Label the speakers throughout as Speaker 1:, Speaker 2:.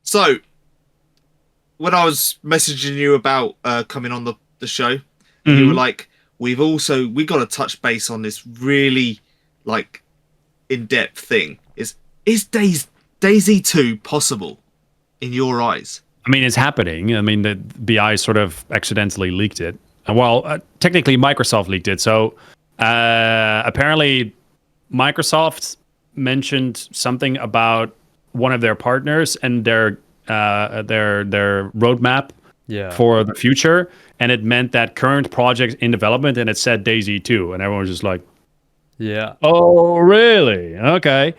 Speaker 1: So when I was messaging you about coming on the show, and you were
Speaker 2: Mhm.
Speaker 1: like, we got to touch base on this really like in-depth thing. Is DayZ 2 possible in your eyes?
Speaker 2: I mean, it's happening. I mean, the BI sort of accidentally leaked it. Well, technically, Microsoft leaked it. So apparently, Microsoft mentioned something about one of their partners and their roadmap
Speaker 3: Yeah.
Speaker 2: for the future, and it meant that current projects in development, and it said DayZ 2, and everyone was just like,
Speaker 3: Yeah.
Speaker 2: "Oh, really? Okay."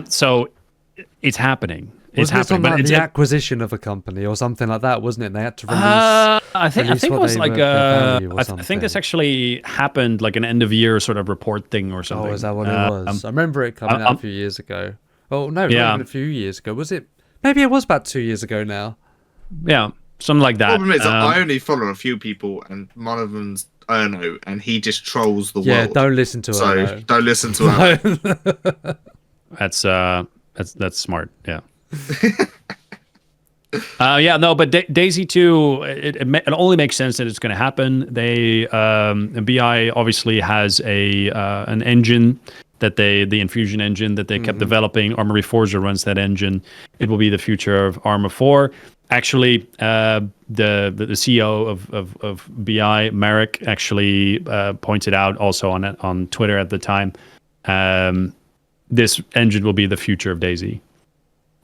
Speaker 2: So it's happening. It's
Speaker 3: Wasn't it
Speaker 2: happening,
Speaker 3: something like
Speaker 2: but
Speaker 3: the acquisition of a company or something like that, wasn't it? They had to release
Speaker 2: I think
Speaker 3: release
Speaker 2: it
Speaker 3: what
Speaker 2: was
Speaker 3: they
Speaker 2: like
Speaker 3: were, their value or
Speaker 2: I
Speaker 3: something.
Speaker 2: think this actually happened like an end of year sort of report thing or something.
Speaker 3: Oh, is that what it was? I remember it coming out a few years ago. Oh no,
Speaker 2: Yeah.
Speaker 3: not even a few years ago. Was it? Maybe it was about 2 years ago now.
Speaker 2: Yeah, something like that.
Speaker 1: Problem is, I only follow a few people, and one of them's Erno, and he just trolls the
Speaker 3: Yeah,
Speaker 1: world.
Speaker 3: don't listen to
Speaker 1: So
Speaker 3: her.
Speaker 1: don't listen to Erno.
Speaker 2: That's smart. Yeah. Yeah, no, but DayZ 2, it only makes sense that it's going to happen. BI obviously has an engine that the Infusion engine that they kept developing. Armory Forza runs that engine. It will be the future of Arma 4. Actually, the CEO of BI, Marek, actually pointed out also on Twitter at the time, this engine will be the future of DayZ.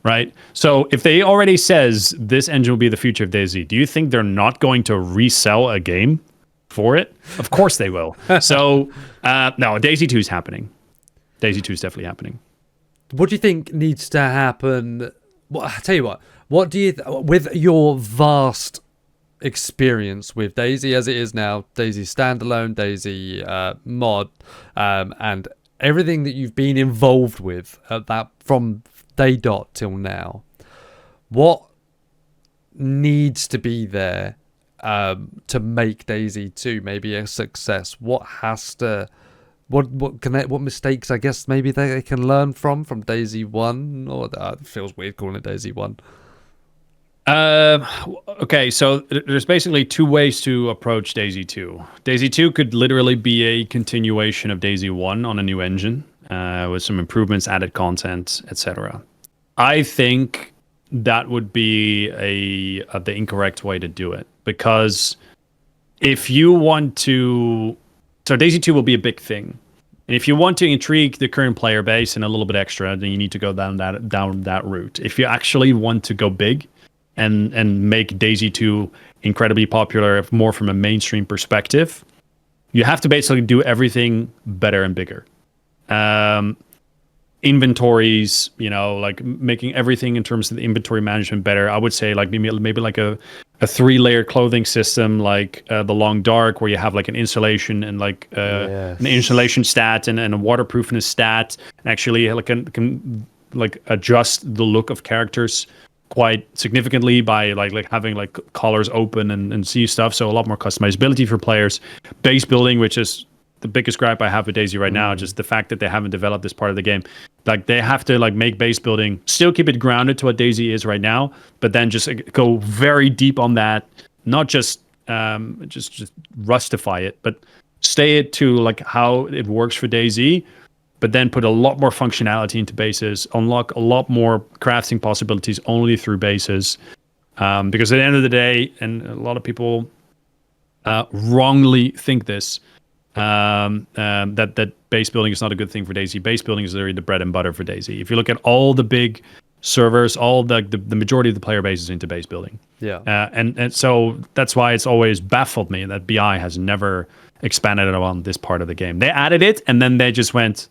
Speaker 2: Right. So if they already says this engine will be the future of DayZ, do you think they're not going to resell a game for it? Of course they will. So no, DayZ 2 is happening. DayZ 2 is definitely happening.
Speaker 3: What do you think needs to happen? Well, I tell you what do you with your vast experience with DayZ as it is now, DayZ standalone, DayZ mod, and everything that you've been involved with at that from day dot till now, what needs to be there to make DayZ 2 maybe a success? What has to what mistakes I guess maybe they can learn from DayZ 1, or it feels weird calling it DayZ 1.
Speaker 2: Okay, so there's basically two ways to approach DayZ 2. DayZ 2 could literally be a continuation of DayZ 1 on a new engine, with some improvements, added content, etc. I think that would be the incorrect way to do it, because if you want to, so DayZ 2 will be a big thing, and if you want to intrigue the current player base and a little bit extra, then you need to go down that route. If you actually want to go big and make DayZ 2 incredibly popular, more from a mainstream perspective, you have to basically do everything better and bigger. Inventories, like making everything in terms of the inventory management better. I would say like maybe like a 3-layer clothing system, like the Long Dark, where you have like an insulation and like an insulation stat and a waterproofness stat, and actually like can like adjust the look of characters quite significantly by like having like colors open and see stuff. So a lot more customizability for players. Base building, which is the biggest gripe I have with DayZ right now, just the fact that they haven't developed this part of the game. Like they have to like make base building, still keep it grounded to what DayZ is right now, but then just go very deep on that, not just rustify it, but stay it to like how it works for DayZ, but then put a lot more functionality into bases, unlock a lot more crafting possibilities only through bases. Because at the end of the day, and a lot of people wrongly think this, that base building is not a good thing for DayZ. Base building is literally the bread and butter for DayZ. If you look at all the big servers, all the majority of the player base is into base building.
Speaker 3: Yeah.
Speaker 2: And so that's why it's always baffled me that BI has never expanded on this part of the game. They added it, and then they just went,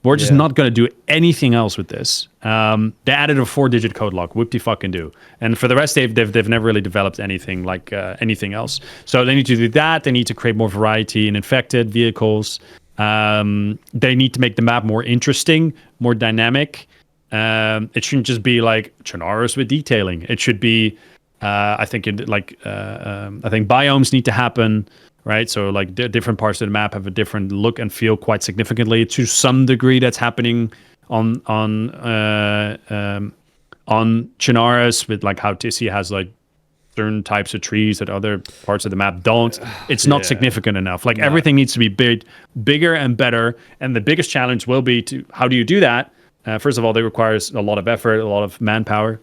Speaker 2: we're just not going to do anything else with this. They added a 4-digit code lock. Whoop-de-fucking-do. And for the rest, they've never really developed anything like anything else. So they need to do that. They need to create more variety in infected vehicles. They need to make the map more interesting, more dynamic. It shouldn't just be like Chernarus with detailing. It should be, I think biomes need to happen. Right, so like different parts of the map have a different look and feel quite significantly. To some degree, that's happening on on Chernarus with like how Tissy has like certain types of trees that other parts of the map don't. It's not significant enough. Like everything needs to be bigger and better. And the biggest challenge will be to how do you do that? First of all, that requires a lot of effort, a lot of manpower,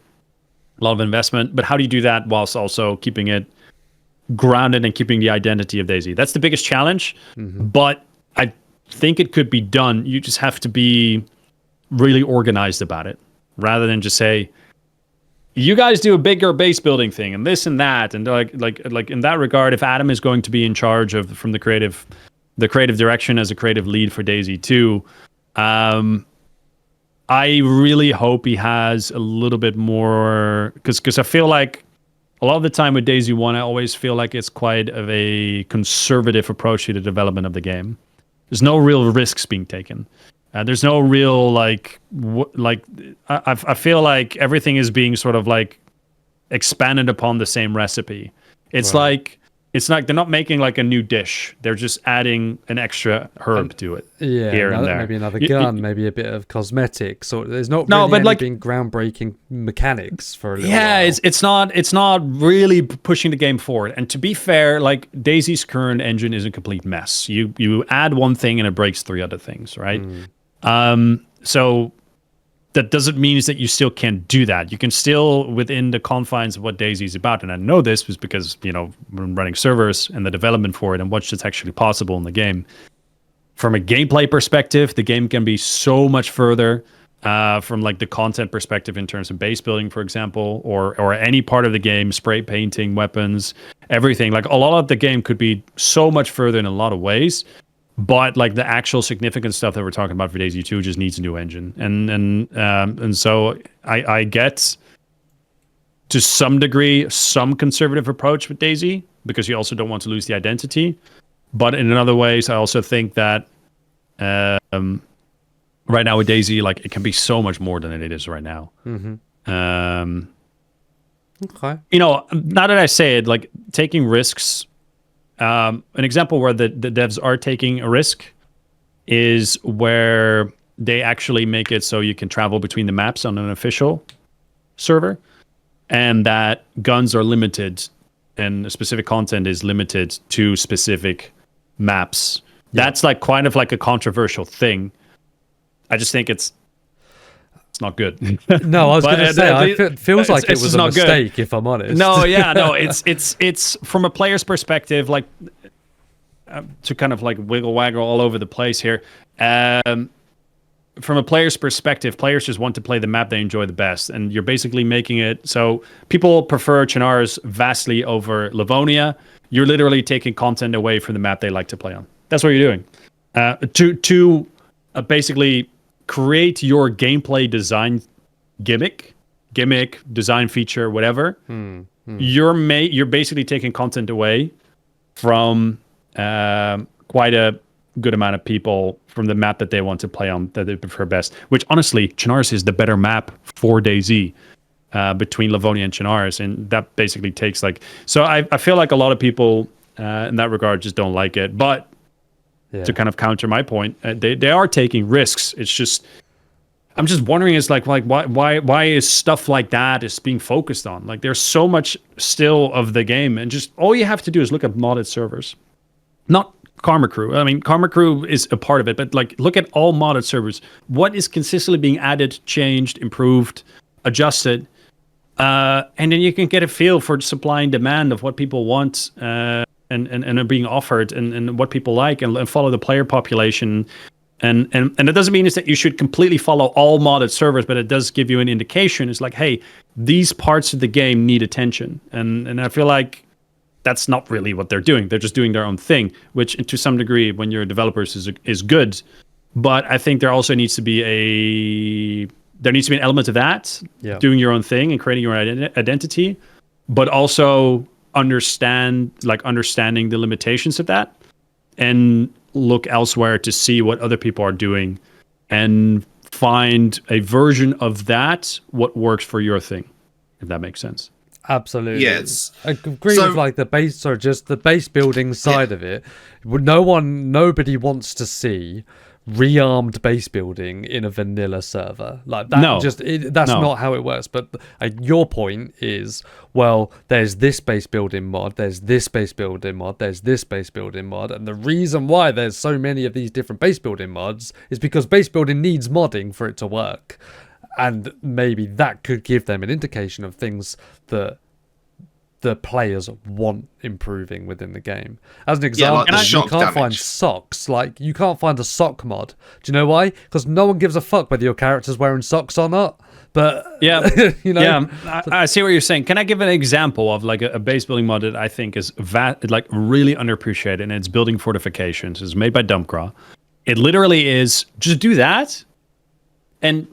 Speaker 2: a lot of investment. But how do you do that whilst also keeping it grounded and keeping the identity of DayZ? That's the biggest challenge. But I think it could be done. You just have to be really organized about it, rather than just say, you guys do a bigger base building thing and this and that. And like in that regard, if Adam is going to be in charge of from the creative direction as a creative lead for DayZ 2, I really hope he has a little bit more, because I feel like a lot of the time with DayZ 1, I always feel like it's quite of a conservative approach to the development of the game. There's no real risks being taken. There's no real I feel like everything is being sort of like expanded upon the same recipe. It's like they're not making like a new dish. They're just adding an extra herb to it. Here and there.
Speaker 3: Maybe another gun, maybe a bit of cosmetics. Or there's not really anything groundbreaking mechanics for a little while.
Speaker 2: It's not really pushing the game forward. And to be fair, like DayZ's current engine is a complete mess. You add one thing and it breaks 3 other things, right? So that doesn't mean that you still can't do that. You can still, within the confines of what DayZ is about, and I know this was because, we're running servers and the development for it and what's just actually possible in the game. From a gameplay perspective, the game can be so much further from like the content perspective in terms of base building, for example, or any part of the game, spray painting, weapons, everything. Like a lot of the game could be so much further in a lot of ways. But like the actual significant stuff that we're talking about for DayZ 2 just needs a new engine, and so I get to some degree some conservative approach with DayZ because you also don't want to lose the identity. But in other ways, I also think that right now with DayZ, like it can be so much more than it is right now.
Speaker 3: Okay.
Speaker 2: Now that I say it, like taking risks. An example where the devs are taking a risk is where they actually make it so you can travel between the maps on an official server, and that guns are limited and specific content is limited to specific maps. That's like kind of like a controversial thing. I just think it's not good.
Speaker 3: No, I was going to say, it feels like it was a mistake, if I'm honest.
Speaker 2: No, it's from a player's perspective, like to kind of like wiggle waggle all over the place here. From a player's perspective, players just want to play the map they enjoy the best, and you're basically making it so people prefer Chernarus vastly over Livonia. You're literally taking content away from the map they like to play on. That's what you're doing. To basically create your gameplay design gimmick, design feature, whatever. You're basically taking content away from quite a good amount of people from the map that they want to play on, that they prefer best. Which honestly, Chernarus is the better map for DayZ between Livonia and Chernarus, and that basically takes like. So I feel like a lot of people in that regard just don't like it, but. Yeah. To kind of counter my point, they are taking risks. It's just, I'm just wondering, is like why is stuff like that is being focused on? Like there's so much still of the game, and just all you have to do is look at modded servers, not Karma Crew. I mean, Karma Crew is a part of it, but like look at all modded servers. What is consistently being added, changed, improved, adjusted, and then you can get a feel for supply and demand of what people want. And are being offered and what people like and follow the player population. And it doesn't mean is that you should completely follow all modded servers, but it does give you an indication. It's like, hey, these parts of the game need attention. And I feel like that's not really what they're doing. They're just doing their own thing, which to some degree when you're developers is good. But I think there also needs to be an element of that, doing your own thing and creating your identity, but also understanding the limitations of that and look elsewhere to see what other people are doing and find a version of that what works for your thing, if that makes sense.
Speaker 3: Absolutely.
Speaker 1: Yes.
Speaker 3: I agree with like the base building side of it. Nobody wants to see rearmed base building in a vanilla server. Like that,
Speaker 2: No.
Speaker 3: that's
Speaker 2: No.
Speaker 3: not how it works. But your point is, well, there's this base building mod, there's this base building mod, there's this base building mod, and the reason why there's so many of these different base building mods is because base building needs modding for it to work, and maybe that could give them an indication of things that the players want improving within the game. As an example,
Speaker 1: like the
Speaker 3: you
Speaker 1: shock
Speaker 3: can't find
Speaker 1: damage.
Speaker 3: socks. Like, you can't find a sock mod. Do you know why? Because no one gives a fuck whether your character's wearing socks or not. But
Speaker 2: Yeah,
Speaker 3: you know,
Speaker 2: yeah, I see what you're saying. Can I give an example of like a base building mod that I think is like really underappreciated, and it's building fortifications. It's made by Dumpcraw. It literally is just do that and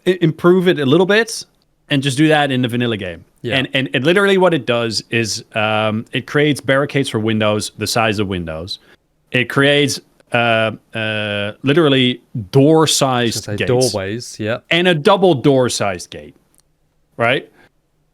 Speaker 2: improve it a little bit, and just do that in the vanilla game.
Speaker 3: Yeah.
Speaker 2: And literally what it does is it creates barricades for windows the size of windows. It creates literally door-sized gates.
Speaker 3: doorways, yeah.
Speaker 2: And a double door-sized gate, right?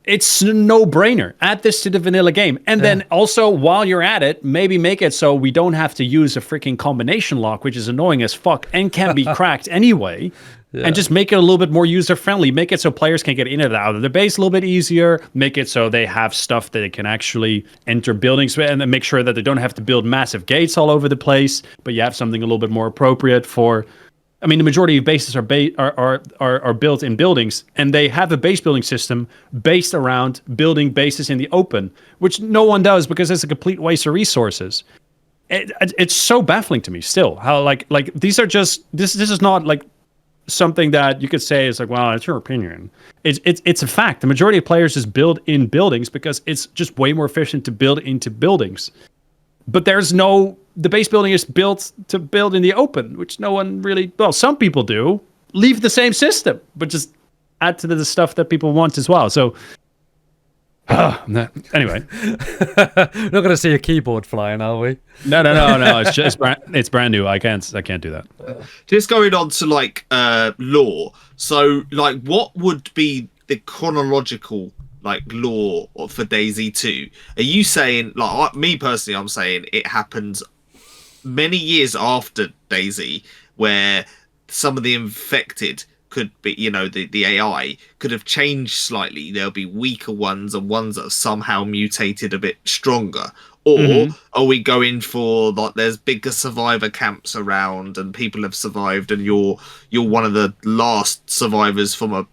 Speaker 2: It's a no-brainer. Add this to the vanilla game. And then also, while you're at it, maybe make it so we don't have to use a freaking combination lock, which is annoying as fuck and can be cracked anyway. And just make it a little bit more user-friendly. Make it so players can get in and out of the base a little bit easier. Make it so they have stuff that they can actually enter buildings with, and then make sure that they don't have to build massive gates all over the place, but you have something a little bit more appropriate for... I mean, the majority of bases are built in buildings, and they have a base building system based around building bases in the open, which no one does because it's a complete waste of resources. It's so baffling to me still how like these are just this is not like something that you could say is like, well, it's your opinion. It's a fact. The majority of players just build in buildings because it's just way more efficient to build into buildings. But the base building is built to build in the open, which no one really, well, some people do. Leave the same system, but just add to the stuff that people want as well. So, anyway.
Speaker 3: We're not going to see a keyboard flying, are we?
Speaker 2: No. It's brand new. I can't do that.
Speaker 1: Just going on to like lore. So like, what would be the chronological like lore for DayZ 2? Are you saying, like, me personally, I'm saying it happens many years after DayZ, where some of the infected could be, you know, the AI could have changed slightly. There'll be weaker ones and ones that have somehow mutated a bit stronger. Or are we going for like there's bigger survivor camps around and people have survived and you're one of the last survivors from a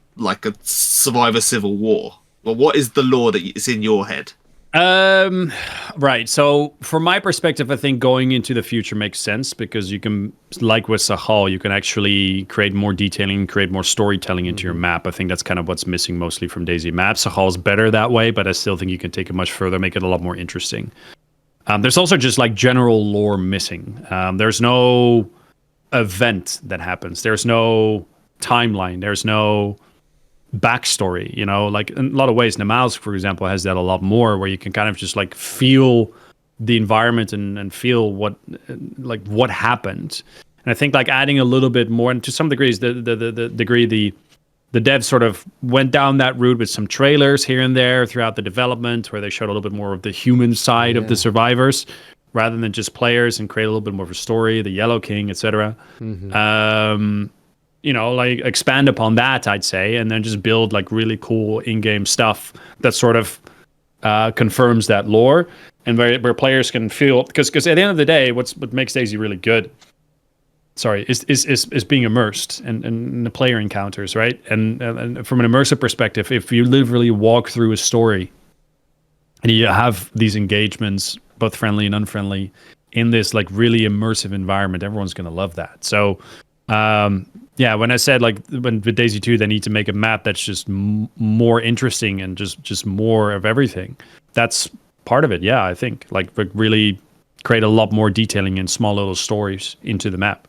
Speaker 1: survivor civil war? Well, what is the lore that is in your head?
Speaker 2: Right. So from my perspective, I think going into the future makes sense because you can, like with Sahal, you can actually create more detailing, create more storytelling into your map. I think that's kind of what's missing mostly from DayZ maps. Sahal's better that way, but I still think you can take it much further, make it a lot more interesting. There's also just like general lore missing. There's no event that happens. There's no timeline. There's no backstory, you know, like in a lot of ways. Namalsk, for example, has that a lot more, where you can kind of just like feel the environment and feel what happened. And I think like adding a little bit more, and to some degrees, the devs sort of went down that route with some trailers here and there throughout the development, where they showed a little bit more of the human side of the survivors, rather than just players, and create a little bit more of a story, the Yellow King, etc. You know, like expand upon that, I'd say, and then just build like really cool in-game stuff that sort of confirms that lore, and where players can feel, because at the end of the day, what makes DayZ really good, is being immersed in the player encounters, right? And from an immersive perspective, if you literally walk through a story and you have these engagements, both friendly and unfriendly, in this like really immersive environment, everyone's gonna love that. So. Yeah, when I said like when with DayZ 2 they need to make a map that's just more interesting and just more of everything. That's part of it. Yeah, I think like really create a lot more detailing and small little stories into the map.